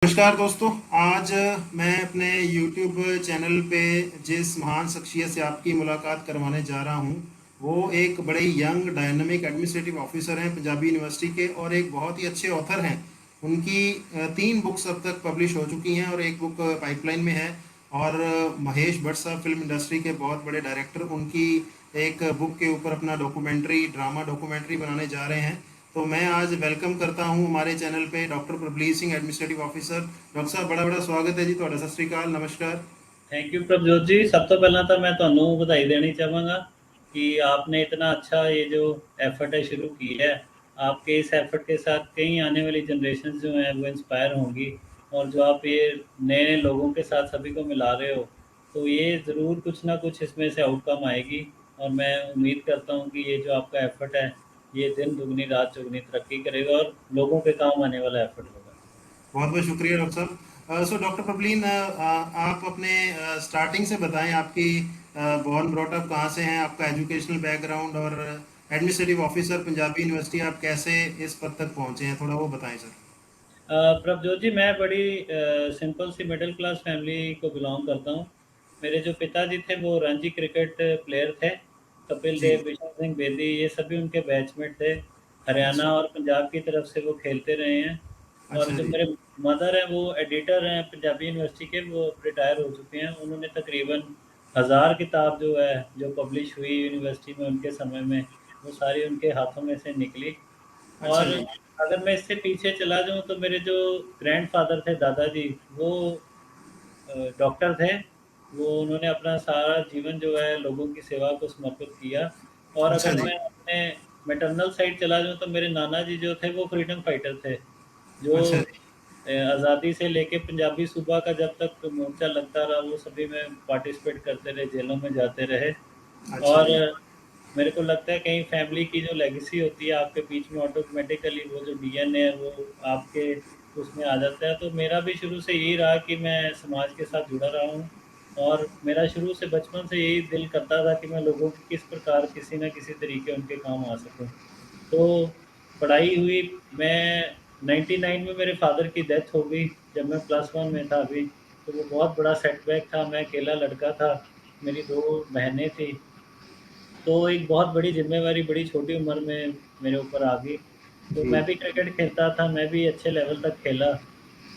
नमस्कार दोस्तों। आज मैं अपने YouTube चैनल पे जिस महान शख्सियत से आपकी मुलाकात करवाने जा रहा हूँ वो एक बड़े यंग डायनामिक एडमिनिस्ट्रेटिव ऑफिसर हैं पंजाबी यूनिवर्सिटी के, और एक बहुत ही अच्छे ऑथर हैं। उनकी 3 बुक्स अब तक पब्लिश हो चुकी हैं और एक बुक पाइपलाइन में है। और महेश भट्ट साहब फिल्म इंडस्ट्री के बहुत बड़े डायरेक्टर उनकी एक बुक के ऊपर अपना डॉक्यूमेंट्री ड्रामा डॉक्यूमेंट्री बनाने जा रहे हैं। तो मैं आज वेलकम करता हूं हमारे चैनल पे doctor Prabhleet Singh, administrative officer. Doctor साहब, बड़ा बड़ा स्वागत है जी। ਤੁਹਾਡਾ ਸਤਿ ਸ੍ਰੀ ਅਕਾਲ, नमस्कार। थैंक यू प्रभजोत जी। सब तो पहला तो मैं ਤੁਹਾਨੂੰ ਵਧਾਈ देनी चाहूँगा कि आपने इतना अच्छा ये जो एफर्ट है शुरू की है। आपके इस एफर्ट के साथ कई आने वाली जनरेशन जो हैं वो इंस्पायर होंगी, और जो आप ये नए नए लोगों के साथ सभी को मिला रहे हो, तो ये ज़रूर कुछ ना कुछ इसमें से आउटकम आएगी। और मैं उम्मीद करता हूँ कि ये जो आपका एफर्ट है ये दिन दुगनी रात चौगनी तरक्की करेगा और लोगों के काम आने वाला एफर्ट होगा। बहुत बहुत शुक्रिया डॉक्टर साहब। सो डॉक्टर प्रभलीन, आप अपने स्टार्टिंग से बताएं, आपकी बॉर्न ब्रॉट अप कहाँ से हैं, आपका एजुकेशनल बैकग्राउंड, और एडमिनिस्ट्रेटिव ऑफिसर पंजाबी यूनिवर्सिटी आप कैसे इस पद तक पहुँचे हैं, थोड़ा वो बताएं सर। प्रभजोत जी, मैं बड़ी सिंपल सी मिडिल क्लास फैमिली को बिलोंग करता हूँ। मेरे जो पिताजी थे वो रणजी क्रिकेट प्लेयर थे। कपिल जी। देव, बिशन सिंह बेदी, ये सभी उनके बैचमेट थे। हरियाणा अच्छा। और पंजाब की तरफ से वो खेलते रहे हैं। और अच्छा जो जी। मेरे मदर हैं वो एडिटर हैं पंजाबी यूनिवर्सिटी के, वो रिटायर हो चुके हैं। उन्होंने तकरीबन 1000 किताब जो है जो पब्लिश हुई यूनिवर्सिटी में उनके समय में, वो सारी उनके हाथों में से निकली। अच्छा और जी। अगर मैं इससे पीछे चला जाऊँ तो मेरे जो ग्रैंडफ़ादर थे, दादाजी, वो डॉक्टर थे। वो उन्होंने अपना सारा जीवन जो है लोगों की सेवा को समर्पित किया। और अच्छा अगर जी। मैं अपने मैटरनल साइड चला जाऊँ तो मेरे नाना जी जो थे वो फ्रीडम फाइटर थे, जो अच्छा जी। आज़ादी से लेके पंजाबी सूबा का जब तक मोर्चा लगता रहा वो सभी में पार्टिसिपेट करते रहे, जेलों में जाते रहे। अच्छा और जी। मेरे को लगता है कहीं फैमिली की जो लेगेसी होती है आपके बीच में, ऑटोमेटिकली वो जो डीएनए है वो आपके उसमें आ जाता है। तो मेरा भी शुरू से यही रहा कि मैं समाज के साथ जुड़ा रहा हूँ। और मेरा शुरू से बचपन से यही दिल करता था कि मैं लोगों की किस प्रकार किसी न किसी तरीके उनके काम आ सकूँ। तो पढ़ाई हुई। मैं 99 में मेरे फादर की डेथ हो गई जब मैं +1 में था अभी। तो वो बहुत बड़ा सेटबैक था। मैं अकेला लड़का था, मेरी 2 बहनें थी। तो एक बहुत बड़ी ज़िम्मेवारी बड़ी छोटी उम्र में मेरे ऊपर आ गई। तो जी। मैं भी क्रिकेट खेलता था, मैं भी अच्छे लेवल तक खेला।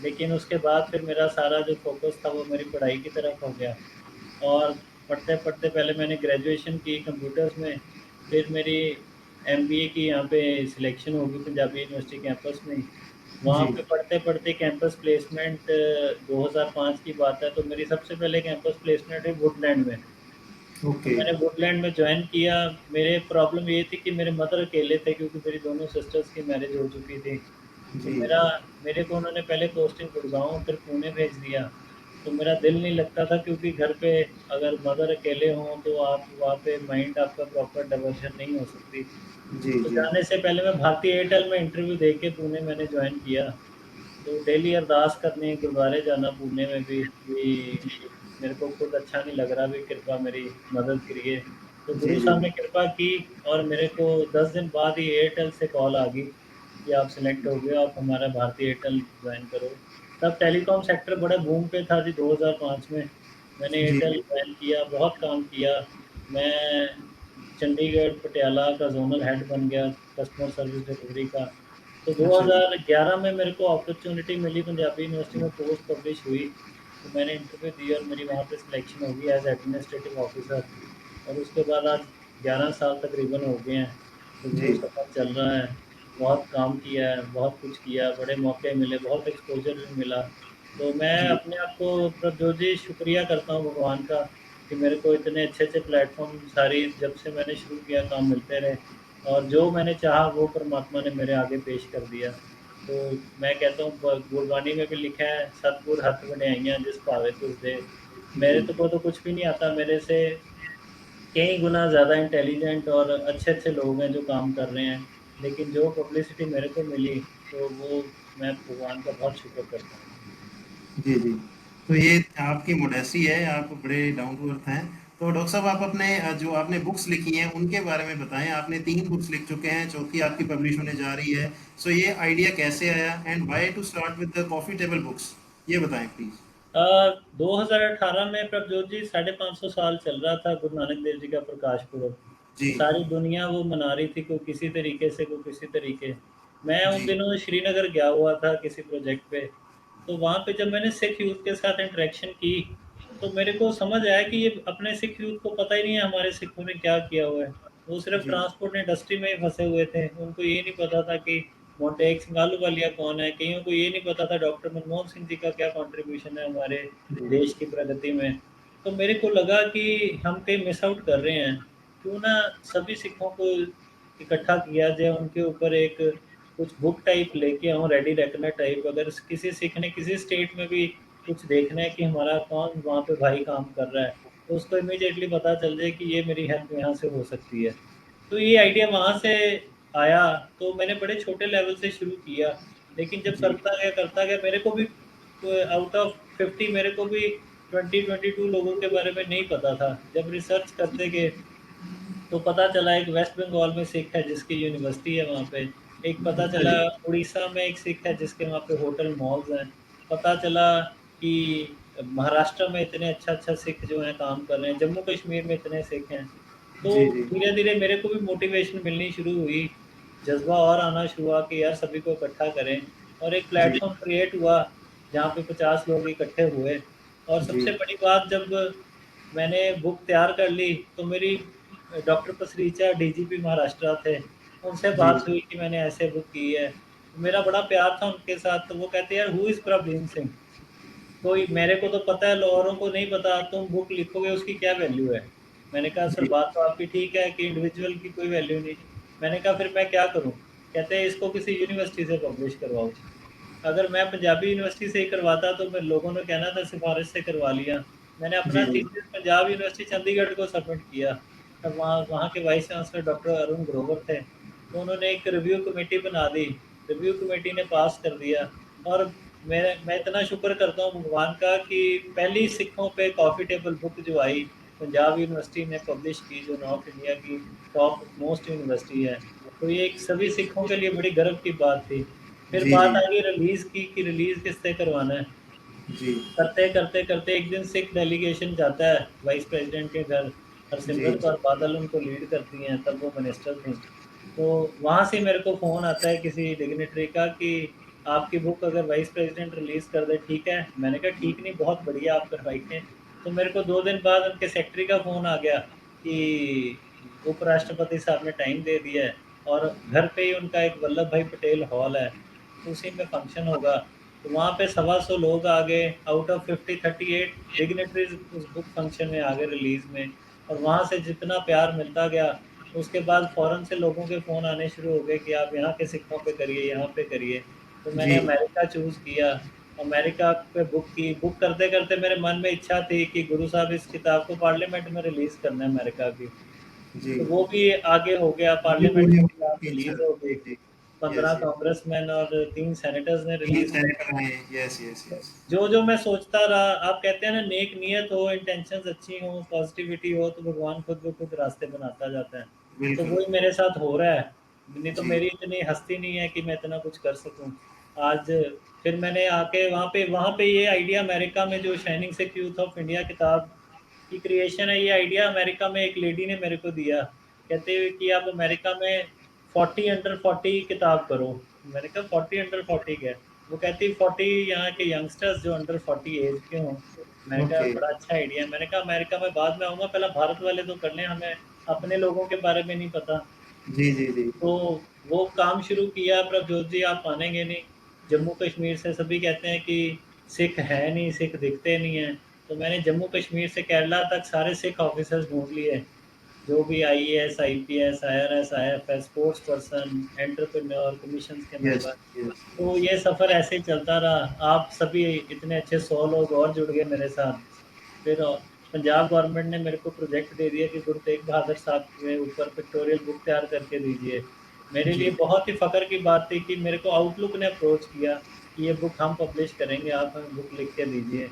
लेकिन उसके बाद फिर मेरा सारा जो फ़ोकस था वो मेरी पढ़ाई की तरफ हो गया। और पढ़ते-पढ़ते पहले मैंने ग्रेजुएशन की कंप्यूटर्स में, फिर मेरी एमबीए की यहाँ पे सिलेक्शन हो गई पंजाबी यूनिवर्सिटी कैंपस में ही। वहाँ जी। पे पढ़ते-पढ़ते कैंपस प्लेसमेंट 2005 की बात है, तो मेरी सबसे पहले कैंपस प्लेसमेंट हुई वुडलैंड में। तो ओके। मैंने वुडलैंड में जॉइन किया। मेरे प्रॉब्लम ये थी कि मेरे मदर अकेले थे क्योंकि मेरी दोनों सिस्टर्स की मैरिज हो चुकी थी। तो जी। मेरे को उन्होंने पहले पोस्टिंग गुड़गाँव फिर पुणे भेज दिया। तो मेरा दिल नहीं लगता था क्योंकि घर पे अगर मदर अकेले हों तो आप वहाँ पे माइंड आपका प्रॉपर डाइवर्जन नहीं हो सकती। जी। तो जी। जाने से पहले मैं भारतीय एयरटेल में इंटरव्यू दे के पुणे मैंने जॉइन किया। तो डेली अरदास करने गुरुद्वारे जाना पुणे में भी मेरे को खुद अच्छा नहीं लग रहा, भी कृपा मेरी मदद करिए। तो जी। गुरु जी। साहब ने कृपा की और मेरे को 10 दिन बाद ही एयरटेल से कॉल आ गई कि आप सेलेक्ट हो गए हो, आप हमारा भारतीय एयरटेल ज्वाइन करो। तब टेलीकॉम सेक्टर बड़ा बूम पे था जी 2005 में। मैंने जी। एयरटेल ज्वाइन किया, बहुत काम किया। मैं चंडीगढ़, पटियाला का ज़ोनल हेड बन गया कस्टमर सर्विस डिलीवरी का। तो अच्छा जी। 2011 में मेरे को अपॉर्च्युनिटी मिली, पंजाबी यूनिवर्सिटी में पोस्ट पब्लिश हुई। तो मैंने इंटरव्यू दी और मेरी वहाँ पे सिलेक्शन हो गई एज़ एडमिनिस्ट्रेटिव ऑफिसर। और उसके बाद आज 11 साल तकरीबन हो गए हैं। तो वो जी। सफ़र चल रहा है। बहुत काम किया है, बहुत कुछ किया, बड़े मौके मिले, बहुत एक्सपोज़र भी मिला। तो मैं जी। अपने आप को प्रभजोत जी शुक्रिया करता हूँ भगवान का कि मेरे को इतने अच्छे-अच्छे प्लेटफ़ॉर्म सारी जब से मैंने शुरू किया काम मिलते रहे। और जो मैंने चाहा वो परमात्मा ने मेरे आगे पेश कर दिया। तो मैं कहता हूँ गुरबानी में भी लिखा है, सतगुर हथ वਡਿਆਈਆਂ जिस भावे तुस दे। मेरे जी। को तो कुछ भी नहीं आता, मेरे से कई गुना ज़्यादा इंटेलिजेंट और अच्छे-अच्छे लोग हैं जो काम कर रहे हैं। लेकिन जो पब्लिसिटी मेरे को मिली, तो वो मैं भगवान का बहुत शुक्र करता हूँ। जी। जी। तो ये आपकी मोडेस्टी है, आप बड़े डाउन टू अर्थ हैं। तो डॉक्टर साहब आप अपने जो आपने बुक्स लिखी हैं उनके बारे में बताएं। आपने 3 बुक्स लिख चुके हैं, चौथी आपकी पब्लिश होने जा रही है। सो ये आइडिया कैसे आया and why to start with the coffee table books, ये बताएं प्लीज। 2018 में प्रभजोत जी 550 साल चल रहा था गुरु नानक देव जी का प्रकाश पुरब। जी। सारी दुनिया वो मना रही थी, कोई किसी तरीके से, कोई किसी तरीके। मैं उन जी। दिनों श्रीनगर गया हुआ था किसी प्रोजेक्ट पे। तो वहाँ पे जब मैंने सिख यूथ के साथ इंटरेक्शन की, तो मेरे को समझ आया कि ये अपने सिख यूथ को पता ही नहीं है हमारे सिखों ने क्या किया हुआ है। वो सिर्फ जी। ट्रांसपोर्ट इंडस्ट्री में ही फंसे हुए थे। उनको ये नहीं पता था कि मोंटेक सिंह आहलूवालिया कौन है। कईयों को ये नहीं पता था डॉक्टर मनमोहन सिंह जी का क्या कंट्रीब्यूशन है हमारे जी। देश की प्रगति में। तो मेरे को लगा कि हम कहीं मिस आउट कर रहे हैं। क्यों ना सभी सिखों को इकट्ठा किया जाए, उनके ऊपर एक कुछ बुक टाइप लेके आऊँ, रेडी रेकनर टाइप। अगर किसी सिख ने किसी स्टेट में भी कुछ देखना है कि हमारा कौन वहाँ पे भाई काम कर रहा है, तो उसको इमीडिएटली पता चल जाए कि ये मेरी हेल्प यहाँ से हो सकती है। तो ये आइडिया वहाँ से आया। तो मैंने बड़े छोटे लेवल से शुरू किया, लेकिन जब जी। करता गया मेरे को भी आउट ऑफ 50 मेरे को भी 20-22 लोगों के बारे में नहीं पता था। जब रिसर्च करते गए तो पता चला एक वेस्ट बंगाल में सिख है जिसकी यूनिवर्सिटी है वहाँ पे। एक पता अच्छा चला जी। उड़ीसा में एक सिख है जिसके वहाँ पे होटल मॉल्स हैं। पता चला कि महाराष्ट्र में इतने अच्छा-अच्छा सिख जो हैं काम कर रहे हैं, जम्मू कश्मीर में इतने सिख हैं। तो जी। जी। धीरे-धीरे मेरे को भी मोटिवेशन मिलनी शुरू हुई, जज़्बा और आना शुरू हुआ कि यार सभी को इकट्ठा करें। और एक जी। प्लेटफ़ॉर्म क्रिएट हुआ जहाँ पे 50 लोग इकट्ठे हुए। और जी। सबसे बड़ी बात, जब मैंने बुक तैयार कर ली तो मेरी डॉक्टर पसरीचा डीजीपी महाराष्ट्र थे, उनसे जी। बात हुई कि मैंने ऐसे बुक की है। तो मेरा बड़ा प्यार था उनके साथ। तो वो कहते हैं यार हू इज़ प्रभलीन सिंह? कोई मेरे को तो पता है, औरों को नहीं पता, तुम बुक लिखोगे उसकी क्या वैल्यू है? मैंने कहा सर जी। बात तो आपकी ठीक है कि इंडिविजुअल की कोई वैल्यू नहीं। मैंने कहा फिर मैं क्या करूँ? कहते हैं इसको किसी यूनिवर्सिटी से पब्लिश करवाओ। अगर मैं पंजाबी यूनिवर्सिटी से ही करवाता तो मैं लोगों ने कहना था सिफ़ारिश से करवा लिया। मैंने अपना जी। जी। थीसिस पंजाब यूनिवर्सिटी चंडीगढ़ को सबमिट किया। तब वहाँ वहाँ के vice chancellor doctor Arun Grover थे। तो उन्होंने एक रिव्यू कमेटी बना दी। रिव्यू कमेटी ने पास कर दिया। और मैं इतना शुक्र करता हूँ भगवान का कि पहली सिखों पे कॉफ़ी टेबल बुक जो आई, पंजाब यूनिवर्सिटी ने पब्लिश की, जो नॉर्थ इंडिया की टॉप मोस्ट यूनिवर्सिटी है। तो ये एक सभी सिखों के लिए बड़ी गर्व की बात थी। फिर जी। बात आ गई रिलीज़ की कि रिलीज़ किससे करवाना है। जी। करते-करते एक दिन सिख डेलीगेशन जाता है वाइस प्रेज़िडेंट के घर। जी। हरसिमरत कौर बादल उनको लीड करती हैं, तब वो मिनिस्टर थीं। तो वहाँ से मेरे को फ़ोन आता है किसी डिग्निटरी का कि आपकी बुक अगर वाइस प्रेज़िडेंट रिलीज़ कर दे, ठीक है? मैंने कहा ठीक नहीं, बहुत बढ़िया, आप करवाइए। तो मेरे को 2 दिन बाद उनके सेक्रेटरी का फ़ोन आ गया कि उपराष्ट्रपति साहब ने टाइम दे दिया है और घर पे ही उनका एक वल्लभ भाई पटेल हॉल है, उसी में फंक्शन होगा। तो वहाँ पे 125 लोग आ गए, आउट ऑफ 50 38 डिग्निटरीज़ उस बुक फंक्शन में आ गए रिलीज़ में। और वहाँ से जितना प्यार मिलता गया, उसके बाद फ़ॉरेन से लोगों के फ़ोन आने शुरू हो गए कि आप यहाँ के सिखों पे करिए, यहाँ पे करिए। तो मैंने जी। अमेरिका चूज़ किया। अमेरिका पे बुक की। बुक करते-करते मेरे मन में इच्छा थी कि गुरु साहब इस किताब को पार्लियामेंट में रिलीज़ करना है अमेरिका की। जी। तो वो भी आगे हो गया, ये पार्लियामेंट पूरी में होगी किताब आपकी इच्छा। रिलीज़ हो गई। जी। जी। 15 यस। यस। कांग्रेसमैन और 3 सेनेटर्स ने 3 रिलीज़ कर। सेनेटर हैं। यस। यस। यस। जो मैं सोचता रहा, आप कहते हैं ना नेक नियत हो, इंटेंशंस अच्छी हो, पॉज़िटिविटी हो, तो भगवान खुद ब खुद रास्ते बनाता जाता है। तो बिल्कुल। वही मेरे साथ हो रहा है। नहीं तो जी। मेरी इतनी हस्ती नहीं है कि मैं इतना कुछ कर सकूँ। आज फिर मैंने आके वहाँ पे ये आइडिया अमेरिका में जो shining Sikh youth of India किताब की क्रिएशन है, ये आइडिया अमेरिका में एक लेडी ने मेरे को दिया। कहते हुए कि आप अमेरिका में 40 अंडर 40 किताब करो। मैंने कहा 40 अंडर 40 क्या है? वो कहती 40 यहाँ के यंगस्टर्स जो अंडर 40 एज के हों। मैंने कहा ओके। बड़ा अच्छा आइडिया है। मैंने कहा अमेरिका में बाद में आऊँगा, पहले भारत वाले तो कर लें, हमें अपने लोगों के बारे में नहीं पता। जी। जी। जी। तो वो काम शुरू किया। प्रभजोत जी आप मानेंगे नहीं, जम्मू कश्मीर से सभी कहते हैं कि सिख हैं नहीं, सिख दिखते नहीं हैं। तो मैंने जम्मू कश्मीर से केरला तक सारे सिख ऑफिसर्स ढूँढ लिए, जो भी IAS, IPS, IRS, IFS, sports person, entrepreneur, commissions के यस। मेंबर। यस। तो ये सफ़र ऐसे ही चलता रहा। आप सभी इतने अच्छे 100 लोग और जुड़ गए मेरे साथ। फिर पंजाब गवर्नमेंट ने मेरे को प्रोजेक्ट दे दिया कि गुरु तेग बहादुर साहब के ऊपर पिक्टोरियल बुक तैयार करके दीजिए। मेरे लिए जी। बहुत ही फ़ख्र की बात थी कि मेरे को आउटलुक ने अप्रोच किया कि ये बुक हम पब्लिश करेंगे, आप हमें बुक लिख के दीजिए।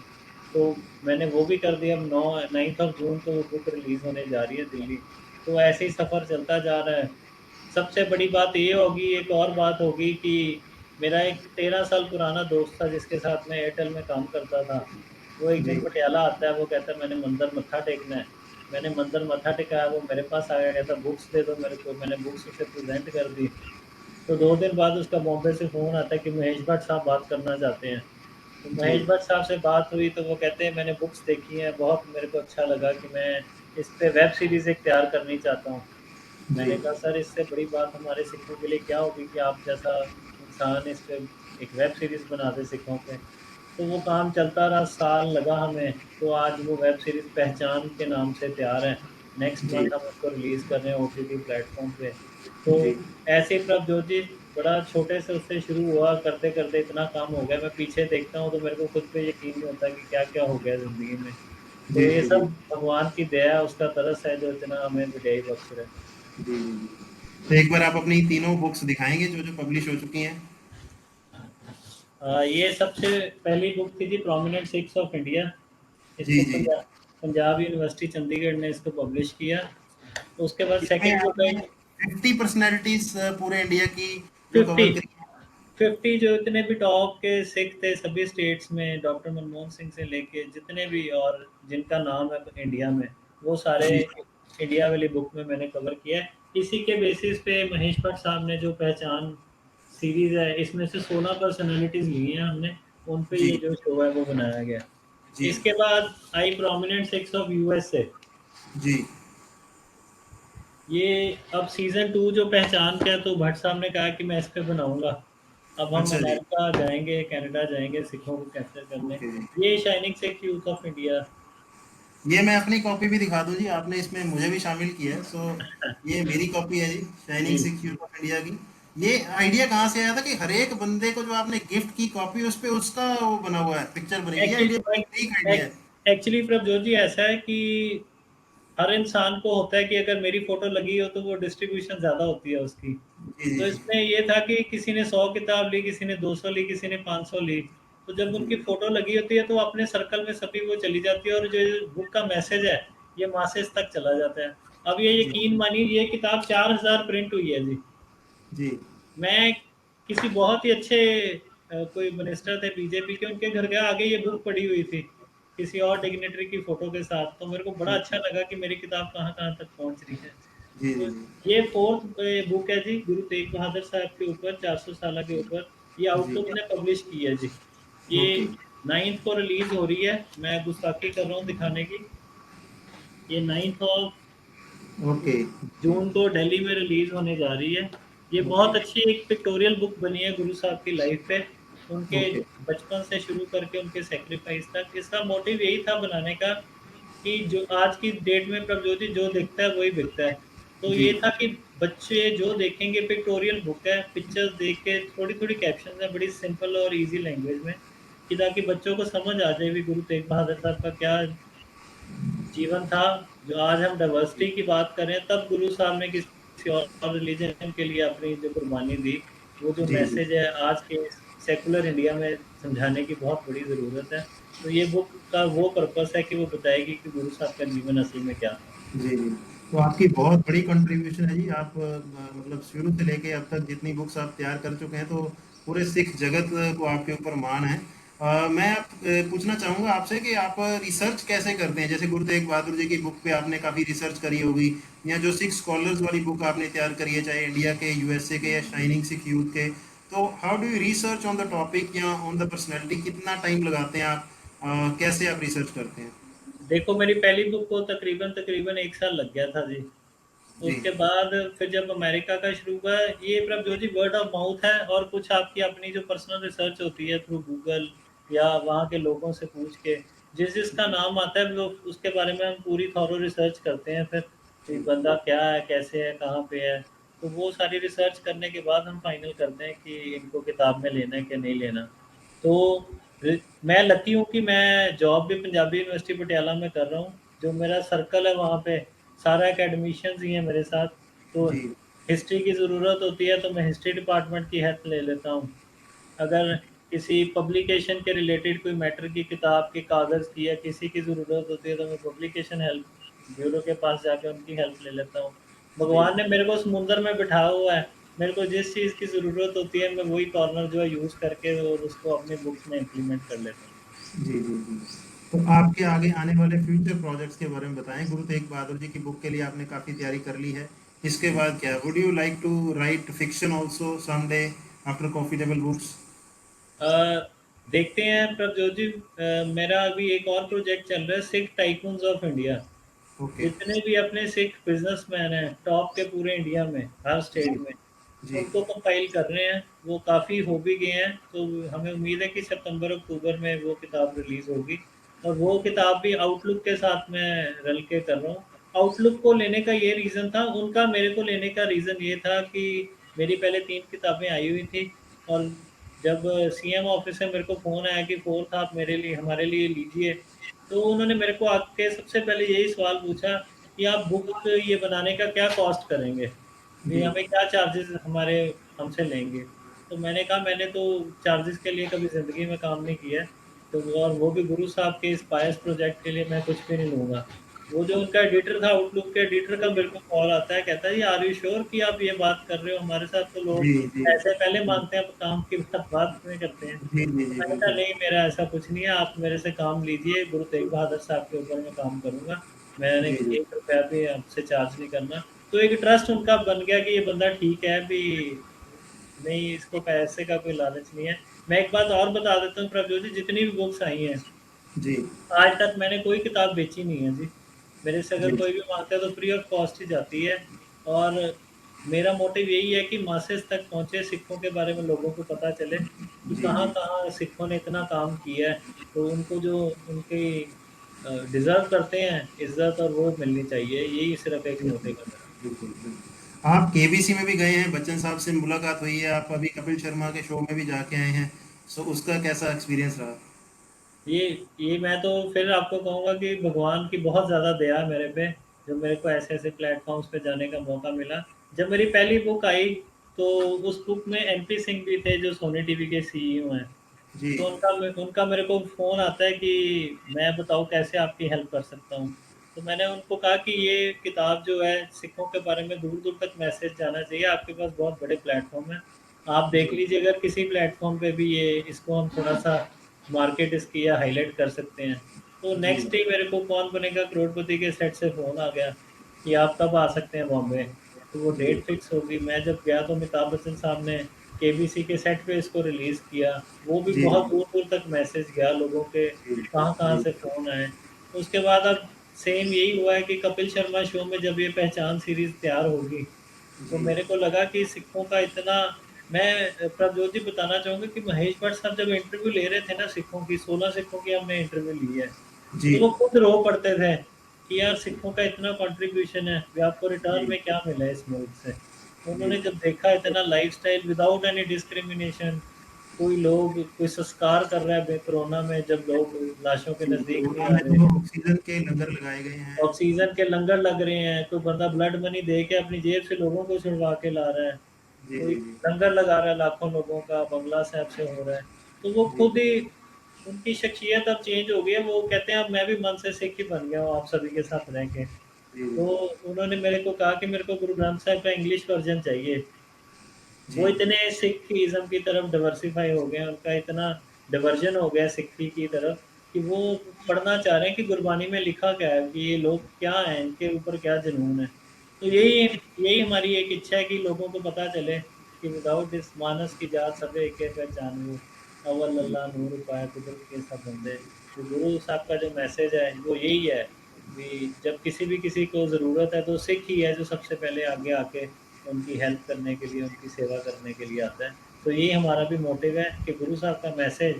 तो मैंने वो भी कर दिया। अब 9 जून को वो बुक रिलीज़ होने जा रही है दिल्ली। तो ऐसे ही सफ़र चलता जा रहा है। सबसे बड़ी बात ये होगी, एक और बात होगी कि मेरा एक 13 साल पुराना दोस्त था जिसके साथ मैं एयरटेल में काम करता था। वो एक दिन जी पटियाला आता है, वो कहता है मैंने मंदिर मत्था टेकना है। मैंने मंदिर मत्था टेकाया, वो मेरे पास आ गया, कहता बुक्स दे दो मेरे को। मैंने बुक्स उसे प्रेज़ेंट कर दी। तो 2 दिन बाद उसका बॉम्बे से फ़ोन आता है कि महेश भट्ट साहब बात करना चाहते हैं। तो जी महेश भट्ट साहब से बात हुई तो वो कहते हैं मैंने बुक्स देखी हैं, बहुत मेरे को अच्छा लगा कि मैं इस पे वेब सीरीज़ एक तैयार करनी चाहता हूँ। जी मैंने कहा सर इससे बड़ी बात हमारे सिखों के लिए क्या होगी कि आप जैसा इंसान इस पे एक वेब सीरीज़ बना दे सिखों पे। तो वो काम चलता रहा, साल लगा हमें, तो आज वो वेब सीरीज़ पहचान के नाम से तैयार है। नेक्स्ट जी मंथ हम उसको रिलीज़ कर रहे हैं ओटीटी प्लेटफ़ॉर्म पे। तो जी ऐसे ही प्रभजोत बड़ा छोटे से उससे शुरू हुआ, करते-करते इतना काम हो गया, मैं पीछे देखता हूँ तो मेरे को खुद पे यकीन नहीं होता कि क्या-क्या हो गया ज़िंदगी में। तो जी ये जी जी सब भगवान की दया है, उसका तरस है जो इतना हमें मिठाई बख्श रहा है। जी जी। तो एक बार आप अपनी तीनों बुक्स दिखाएंगे जो जो पब्लिश हो चुकी हैं। ये सबसे पहली बुक थी जी प्रोमिनेंट सिक्स ऑफ इंडिया। जी इसको जी। पंजाब यूनिवर्सिटी चंडीगढ़ ने इसको पब्लिश किया। उसके बाद इसमें सेकंड बुक है आपने 50 पर्सनैलिटीज पूरे इंडिया की जो 50। कवर करी है। 50 जो इतने भी टॉप के सिख थे सभी स्टेट्स में, डॉक्टर मनमोहन सिंह से लेके जितने भी और जिनका नाम है इंडिया में, वो सारे जी इंडिया वाली बुक में मैंने कवर किया है। इसी के बेसिस पे महेश भट्ट साहब ने जो पहचान सीरीज़ है, इसमें से 16 पर्सनैलिटीज़ ली हैं हमने, उन पे जी ये जो शो है वो बनाया गया। जी इसके बाद आई प्रोमिनेंट सिक्स ऑफ यूएसए। जी। ये अब सीज़न 2 जो पहचान का है, तो भट्ट साहब ने कहा कि मैं इस पे बनाऊँगा। अब हम अच्छा जी। अमेरिका जाएँगे, कनाडा जाएँगे सिखों को कैप्चर करने। ओके। ये shining Sikh youth of India. ये मैं अपनी कॉपी भी दिखा दूं जी, आपने इसमें मुझे भी शामिल किया है। सो ये मेरी कॉपी है जी, शाइनिंग जी। सिख यूथ ऑफ इंडिया की। ये आइडिया कहाँ से आया था कि हर एक बंदे को जो आपने गिफ्ट की कॉपी उस पे उसका वो बना हुआ है, पिक्चर बनी हुई है? ये आइडिया एक्चुअली बड़ा यूनिक आइडिया है। एक्चुअली प्रभजोत जी ऐसा है कि हर इंसान को होता है कि अगर मेरी फ़ोटो लगी हो तो वो डिस्ट्रीब्यूशन ज़्यादा होती है उसकी। जी जी तो जी इसमें ये था कि किसी ने 100 किताब ली, किसी ने 200 ली, किसी ने 500 ली। तो जब जी उनकी फ़ोटो लगी होती है तो अपने सर्कल में सभी वो चली जाती है और जो ये बुक का मैसेज है, ये मासेस तक चला जाता है। अब ये जी यकीन मानिए ये किताब 4000 प्रिंट हुई है जी। जी मैं किसी बहुत ही अच्छे कोई मिनिस्टर थे बीजेपी के, उनके घर के आगे ये बुक पड़ी हुई थी, किसी और डिग्निटरी की फ़ोटो के साथ। तो मेरे को बड़ा अच्छा जी लगा कि मेरी किताब कहाँ-कहाँ तक पहुँच रही है। जी तो जी जी। ये 4th बुक है जी, गुरु तेग बहादुर साहब के ऊपर, 400 साल के ऊपर। ये जी आउटलुक ने पब्लिश की है जी। ये ओके 9th को रिलीज़ हो रही है। मैं गुस्ताखी कर रहा हूँ दिखाने की। ये 9th ऑफ ओके जून को दिल्ली में रिलीज़ होने जा रही है। ये ओके बहुत अच्छी एक पिक्टोरियल बुक बनी है गुरु साहब की लाइफ़ पे। उनके ओके बचपन से शुरू करके उनके सैक्रिफ़ाइस तक। इसका मोटिव यही था बनाने का कि जो आज की डेट में प्रभजोत जी जो दिखता है वही बिकता है। तो जी ये था कि बच्चे जो देखेंगे पिक्टोरियल बुक है, पिक्चर्स देख के थोड़ी-थोड़ी कैप्शंस है बड़ी सिंपल और ईज़ी लैंग्वेज में कि ताकि बच्चों को समझ आ जाए भी गुरु तेग बहादुर साहब का क्या जीवन था। जो आज हम डाइवर्सिटी की बात करें तब गुरु साहब ने किसी और रिलीजन के लिए अपनी जो कुर्बानी दी, वो जो जी जी। मैसेज है आज के सेकुलर इंडिया में समझाने की बहुत बड़ी ज़रूरत है। तो ये बुक का वो पर्पस है कि वो बताएगी कि गुरु साहब का जीवन असल में क्या था। जी, जी। तो आपकी बहुत बड़ी कंट्रीब्यूशन है जी। आप मतलब शुरू से लेके अब तक जितनी बुक्स आप तैयार कर चुके हैं, तो पूरे सिख जगत को आपके ऊपर मान है। मैं पूछना चाहूँगा आपसे कि आप रिसर्च कैसे करते हैं? जैसे गुरु तेग बहादुर जी की बुक पे आपने काफ़ी रिसर्च करी होगी, या जो सिख स्कॉलर्स वाली बुक आपने तैयार करी है, चाहे इंडिया के, यूएसए के या शाइनिंग सिख यूथ के। तो how do you research on the topic या ऑन द पर्सनैलिटी? कितना टाइम लगाते हैं आप? कैसे आप रिसर्च करते हैं? देखो मेरी पहली बुक को तकरीबन 1 साल लग गया था जी। जी, उसके बाद फिर जब अमेरिका का शुरू हुआ, ये प्रभजोत जी वर्ड ऑफ माउथ है और कुछ आपकी अपनी जो पर्सनल रिसर्च होती है थ्रू गूगल या वहाँ के लोगों से पूछ के, जिसका नाम आता है वो उसके बारे में हम पूरी थॉरो रिसर्च करते हैं फिर, कि जी, बंदा क्या है, कैसे है, कहाँ पे है। तो वो सारी रिसर्च करने के बाद हम फाइनल करते हैं कि इनको किताब में लेना है कि नहीं लेना। तो मैं लकी हूँ कि मैं जॉब भी पंजाबी यूनिवर्सिटी पटियाला में कर रहा हूँ। जो मेरा सर्कल है वहाँ पे सारे एकेडमिशियंस ही हैं मेरे साथ। तो जी, हिस्ट्री की ज़रूरत होती है तो मैं हिस्ट्री डिपार्टमेंट की हेल्प ले लेता हूँ। अगर किसी पब्लिकेशन के रिलेटेड कोई मैटर की किताब के कागज़ की या किसी की ज़रूरत होती है तो मैं पब्लिकेशन हेल्प ब्यूरो के पास जाके उनकी हेल्प ले लेता हूँ। जी भगवान ने मेरे को समुंदर में बिठाया हुआ है, मेरे को जिस चीज़ की ज़रूरत होती है मैं वही कॉर्नर जो है यूज़ करके और उसको अपनी बुक्स में इम्प्लीमेंट कर लेता हूँ। जी जी जी। तो आपके आगे आने वाले फ्यूचर प्रोजेक्ट्स के बारे में बताएं। गुरु तेग बहादुर जी की बुक के लिए आपने काफ़ी तैयारी कर ली है, इसके बाद क्या? Would you like to write fiction also someday after coffee table books? Uh, देखते हैं प्रभजोत जी, मेरा अभी एक और प्रोजेक्ट चल रहा है Sikh tycoons of India. Okay. जितने भी अपने सिख बिजनेसमैन हैं टॉप के पूरे इंडिया में हर जी स्टेट में जी उनको कंपाइल कर रहे हैं। वो काफ़ी हो भी गए हैं तो हमें उम्मीद है कि सितंबर अक्टूबर में वो किताब रिलीज़ होगी और वो किताब भी आउटलुक के साथ मैं रल के कर रहा हूँ। आउटलुक को लेने का ये रीज़न था, उनका मेरे को लेने का रीज़न ये था कि मेरी पहले 3 किताबें आई हुई थी और जब सीएम ऑफिस से मेरे को फ़ोन आया कि 4th आप मेरे लिए हमारे लिए लीजिए, तो उन्होंने मेरे को आके सबसे पहले यही सवाल पूछा कि आप बुक ये बनाने का क्या कॉस्ट करेंगे? भी जी हमें क्या चार्जेज़ हमारे हमसे लेंगे? तो मैंने कहा मैंने तो चार्जेज़ के लिए कभी ज़िंदगी में काम नहीं किया है, तो वो भी गुरु साहब के इस पायस प्रोजेक्ट के लिए मैं कुछ भी नहीं लूँगा। वो जो उनका एडिटर था, आउटलुक के एडिटर का मेरे को कॉल आता है, कहता है, "ये आर यू श्योर कि आप ये बात कर रहे हो? हमारे साथ तो लोग जी जी पैसे पहले जी माँगते हैं, अब काम की बात बाद में करते हैं।" जी जी तो जी मैंने कहा, बिल्कुल। "नहीं, मेरा ऐसा कुछ नहीं है, आप मेरे से काम लीजिए, गुरु तेग बहादुर साहब के ऊपर मैं काम करूँगा। मैंने जी जी 1 रुपया भी आपसे चार्ज नहीं करना।" तो एक ट्रस्ट उनका बन गया कि ये बंदा ठीक है भी, नहीं इसको पैसे का कोई लालच नहीं है। मैं एक बात और बता देता हूँ प्रभजोत जी, जितनी भी बुक्स आई हैं, जी आज तक मैंने कोई किताब बेची नहीं है जी। मेरे से अगर जी कोई भी माँगता है तो फ्री ऑफ कॉस्ट ही जाती है और मेरा मोटिव यही है कि मासेस तक पहुँचे, सिखों के बारे में लोगों को पता चले कि जी जी कहाँ-कहाँ सिखों ने इतना काम किया है, तो उनको जो उनकी डिज़र्व करते हैं इज़्ज़त और वो मिलनी चाहिए। यही सिर्फ़ एक बिल्कुल मोटिव है मेरा। बिल्कुल बिल्कुल। आप केबीसी में भी गए हैं, बच्चन साहब से मुलाकात हुई है, आप अभी कपिल शर्मा के शो में भी जाके आए हैं, सो उसका कैसा एक्सपीरियंस रहा? ये ये मैं तो फिर आपको कहूँगा कि भगवान की बहुत ज़्यादा दया है मेरे पे, जो मेरे को ऐसे-ऐसे प्लेटफ़ॉर्म्स पे जाने का मौका मिला। जब मेरी पहली बुक आई, तो उस बुक में एनपी सिंह भी थे, जो सोनी टीवी के सीईओ हैं। जी तो उनका मेरे को फ़ोन आता है कि मैं बताओ कैसे आपकी हेल्प कर सकता हूँ। तो मैंने उनको कहा कि ये किताब जो है सिखों के बारे में दूर-दूर तक मैसेज जाना चाहिए, आपके पास बहुत बड़े प्लेटफ़ॉर्म हैं। आप देख जी लीजिए अगर किसी प्लेटफ़ॉर्म पे भी ये इसको हम थोड़ा-सा मार्केट इसकी या हाइलाइट कर सकते हैं। तो जी नेक्स्ट डे मेरे को कौन बनेगा करोड़पति के सेट से फ़ोन आ गया कि आप कब आ सकते हैं बॉम्बे। तो वो जी डेट फिक्स हो गई। मैं जब गया तो अमिताभ बच्चन साहब ने केबीसी के सेट पे इसको रिलीज़ किया। वो भी जी बहुत दूर-दूर तक मैसेज गया, लोगों के जी कहाँ-कहाँ जी से फ़ोन आए। उसके बाद अब सेम यही हुआ है कि कपिल शर्मा शो में जब ये पहचान सीरीज़ तैयार होगी, तो जी मेरे को लगा कि सिखों का इतना मैं प्रभजोत जी बताना चाहूँगा कि महेश भट्ट साहब जब इंटरव्यू ले रहे थे ना सिखों की, 16 सिखों की हमने इंटरव्यू ली है, जी तो वो खुद रो पड़ते थे कि यार सिखों का इतना कंट्रीब्यूशन है, वे आपको रिटर्न जी में क्या मिला है इस मुल्क से? जी उन्होंने जब देखा इतना लाइफ़स्टाइल विदाउट एनी डिस्क्रिमिनेशन, कोई लोग कोई संस्कार कर रहा है कोरोना में जब लोग लाशों के जी, नज़दीक नहीं कोरोना आ में रहे, तो ऑक्सीजन के लंगर लगाए गए हैं। ऑक्सीजन के लंगर लग रहे हैं, कोई बंदा ब्लड मनी दे के अपनी जेब से लोगों को छुड़वा के ला रहा है, जी कोई जी जी लंगर लगा रहा है लाखों लोगों का, बंगला साहब से हो रहा है। तो वो जी खुद ही उनकी शख्सियत अब चेंज हो गई है, वो कहते हैं अब मैं भी मन से सिख ही बन गया हूँ आप सभी के साथ रह के। जी तो उन्होंने मेरे को कहा कि मेरे को गुरु ग्रंथ साहिब का इंग्लिश वर्ज़न चाहिए। वो जी इतने सिखिज़्म की तरफ डाइवर्सिफ़ाई हो गए हैं, उनका इतना डाइवर्जन हो गया है सिक्खी की तरफ कि वो पढ़ना चाह रहे हैं कि गुरबानी में लिखा क्या है, कि ये लोग क्या हैं, इनके ऊपर क्या जुनून है। तो जी यही यही हमारी एक इच्छा है कि लोगों को पता चले कि विदाउट दिस मानस की जात सबे एके पहचानबो, अव्वल जी अल्लाह नूर पाया कुदरत के सब बंदे। तो गुरु साहब का जो मैसेज है वो यही है कि जब किसी को ज़रूरत है तो सिख ही है जो सबसे पहले आगे आके उनकी हेल्प करने के लिए, उनकी सेवा करने के लिए आता है। तो यही हमारा भी मोटिव है कि गुरु साहब का मैसेज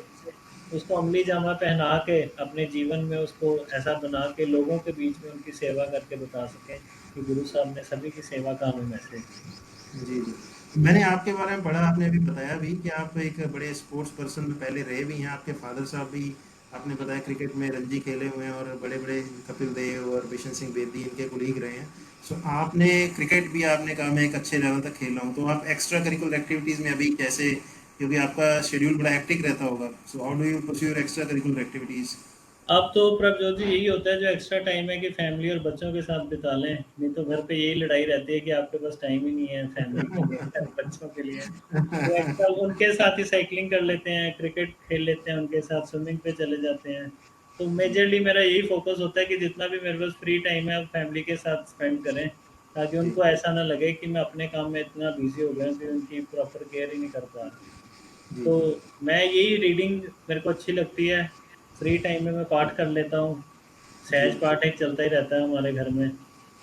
उसको अमली जामा पहना के अपने जीवन में उसको ऐसा बना के लोगों के बीच में उनकी सेवा करके बता सकें कि गुरु साहब ने सभी की सेवा का हमें मैसेज दिया। जी जी। मैंने आपके बारे में पढ़ा, आपने अभी बताया भी कि आप एक बड़े स्पोर्ट्स पर्सन में पहले रहे भी हैं, आपके फादर साहब भी आपने बताया क्रिकेट में रणजी खेले हुए हैं और बड़े बड़े कपिल देव और बिशन सिंह बेदी इनके कुलीग रहे हैं। सो आपने क्रिकेट भी आपने कहा मैं एक अच्छे लेवल तक खेला हूँ, तो आप एक्स्ट्रा करिकुलर एक्टिविटीज़ में अभी कैसे क्योंकि आपका शेड्यूल बड़ा हेक्टिक रहता होगा। So how do you pursue your extra curricular activities? अब तो प्रभजोत जी यही होता है, जो एक्स्ट्रा टाइम है कि फैमिली और बच्चों के साथ बिता लें, नहीं तो घर पे यही लड़ाई रहती है कि आपके पास टाइम ही नहीं है फैमिली के लिए, बच्चों के लिए। तो एक्स्ट्रा उनके साथ ही साइकिलिंग कर लेते हैं, क्रिकेट खेल लेते हैं उनके साथ, स्विमिंग पे चले जाते हैं। तो मेजरली मेरा यही फ़ोकस होता है कि जितना भी मेरे पास फ्री टाइम है, आप फैमिली के साथ स्पेंड करें, ताकि जी उनको ऐसा ना लगे कि मैं अपने काम में इतना बिज़ी हो गया हूँ कि उनकी प्रॉपर केयर ही नहीं कर पा रहा। जी तो जी मैं यही रीडिंग मेरे को अच्छी लगती है, फ्री टाइम में मैं पाठ कर लेता हूँ, जी सहज पाठ एक चलता ही रहता है हमारे घर में,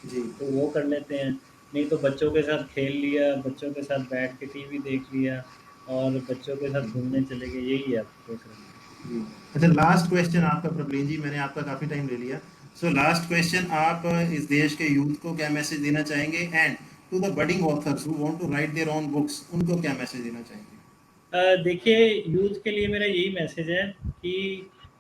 जी तो वो कर लेते हैं। नहीं तो बच्चों के साथ खेल लिया, बच्चों के साथ बैठ के टीवी देख लिया और बच्चों के साथ घूमने चले गए, यही है अब तो सिर्फ। जी। अच्छा, लास्ट क्वेश्चन आपका प्रवीण जी, मैंने आपका काफ़ी टाइम ले लिया। सो लास्ट क्वेश्चन, आप इस देश के यूथ को क्या मैसेज देना चाहेंगे, and to the budding authors who want to write their own books, उनको क्या मैसेज देना चाहेंगे? देखिए, यूथ के लिए मेरा यही मैसेज है कि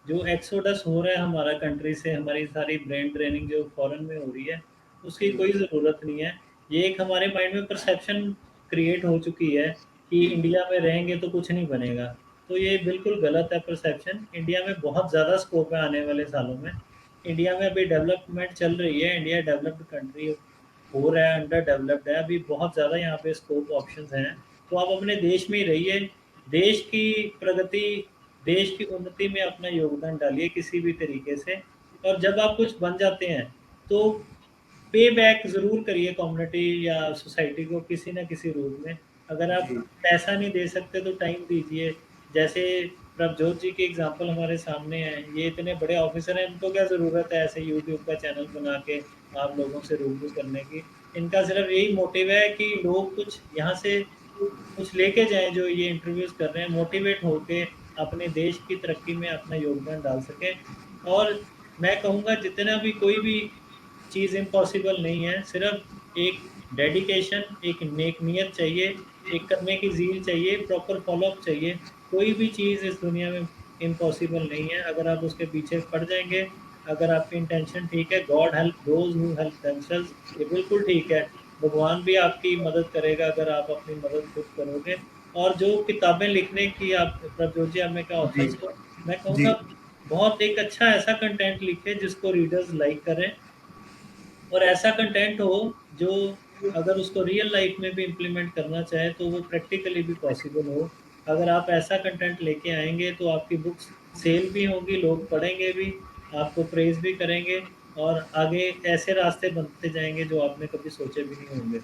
जो एक्सोडस हो रहा है हमारा कंट्री से, हमारी सारी ब्रेन ट्रेनिंग जो फॉरेन में हो रही है, उसकी जी कोई ज़रूरत नहीं है। ये एक हमारे माइंड में परसेप्शन क्रिएट हो चुकी है कि जी इंडिया में रहेंगे तो कुछ नहीं बनेगा। तो ये बिल्कुल गलत है परसेप्शन। इंडिया में बहुत ज़्यादा स्कोप है आने वाले सालों में। इंडिया में अभी डेवलपमेंट चल रही है, इंडिया डेवलप्ड कंट्री हो रहा है, अंडर डेवलप्ड है, अभी बहुत ज़्यादा यहाँ पे स्कोप ऑप्शंस हैं। तो आप अपने देश में ही रहिए, देश की प्रगति, देश की उन्नति में अपना योगदान डालिए किसी भी तरीके से। और जब आप कुछ बन जाते हैं, तो पे बैक ज़रूर करिए कम्युनिटी या सोसाइटी को किसी न किसी रूप में। अगर आप जी पैसा नहीं दे सकते तो टाइम दीजिए। जैसे प्रभजोत जी की एग्ज़ाम्पल हमारे सामने है, ये इतने बड़े ऑफ़िसर हैं, इनको क्या ज़रूरत है ऐसे यूट्यूब का चैनल बना के आप लोगों से रूबरू करने की। इनका सिर्फ़ यही मोटिव है कि लोग कुछ यहाँ से कुछ लेके जाएँ, जो ये इंटरव्यूज़ कर रहे हैं, मोटिवेट होके अपने देश की तरक्की में अपना योगदान डाल सकें। और मैं कहूँगा जितना भी कोई भी चीज़ इम्पॉसिबल नहीं है, सिर्फ़ एक डेडिकेशन, एक नेक नियत चाहिए, एक करने की ज़ील चाहिए, प्रॉपर फ़ॉलो-अप चाहिए। कोई भी चीज़ इस दुनिया में इम्पॉसिबल नहीं है, अगर आप उसके पीछे पड़ जाएँगे, अगर आपकी इंटेंशन ठीक है, God help those who help themselves, ये बिल्कुल ठीक है। भगवान भी आपकी मदद करेगा अगर आप अपनी मदद खुद करोगे। और जो किताबें लिखने की आप प्रभजोत जी आपने कहा जी ऑथर्स को, मैं जी कहूँगा बहुत एक अच्छा ऐसा कंटेंट लिखें जिसको रीडर्स लाइक करें, और ऐसा कंटेंट हो जो अगर उसको रियल लाइफ में भी इम्प्लीमेंट करना चाहे तो वो प्रैक्टिकली भी पॉसिबल हो। अगर आप ऐसा कंटेंट लेके आएँगे तो आपकी बुक्स सेल भी होंगी, लोग पढ़ेंगे भी, आपको प्रेज़ भी करेंगे और आगे ऐसे रास्ते बनते जाएँगे जो आपने कभी सोचे भी नहीं होंगे।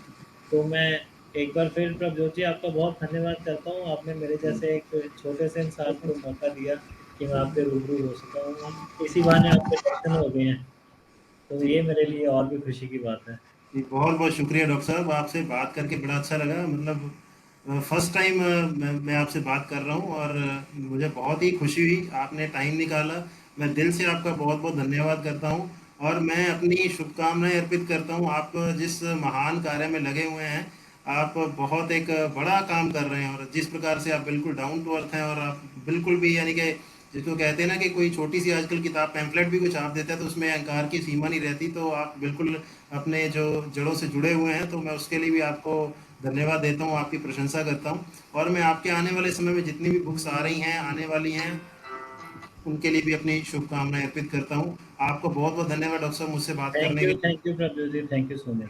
तो मैं एक बार फिर प्रभजोत जी आपका बहुत धन्यवाद करता हूँ। आपने मेरे जैसे एक छोटे से इंसान को मौका दिया कि मैं आपसे रूबरू हो सका हूँ। इसी बहाने आपके दर्शन हो गए हैं। तो जी ये मेरे लिए और भी खुशी की बात है। जी, बहुत बहुत शुक्रिया डॉक्टर साहब, आपसे बात करके बड़ा अच्छा लगा। मतलब फर्स्ट टाइम मैं आपसे बात कर रहा हूँ, और मुझे बहुत ही खुशी हुई, आपने टाइम निकाला। मैं दिल से आपका बहुत बहुत धन्यवाद करता हूँ, और मैं अपनी शुभकामनाएं अर्पित करता हूँ। आप जिस महान कार्य में लगे हुए हैं, आप बहुत एक बड़ा काम कर रहे हैं, और जिस प्रकार से आप बिल्कुल डाउन टू अर्थ हैं, और आप बिल्कुल भी, यानी कि जिसको कहते हैं ना कि कोई छोटी सी आजकल किताब पैम्फलेट भी कुछ आप देता है तो उसमें अहंकार की सीमा नहीं रहती, तो आप बिल्कुल अपने जो जड़ों से जुड़े हुए हैं, तो मैं उसके लिए भी आपको धन्यवाद देता हूँ, आपकी प्रशंसा करता हूँ। और मैं आपके आने वाले समय में जितनी भी बुक्स आ रही हैं, आने वाली हैं, उनके लिए भी अपनी शुभकामनाएं अर्पित करता हूँ। आपको बहुत बहुत धन्यवाद डॉक्टर साहब, मुझसे बात करने के लिए। Thank you Prabhu ji, thank you so much.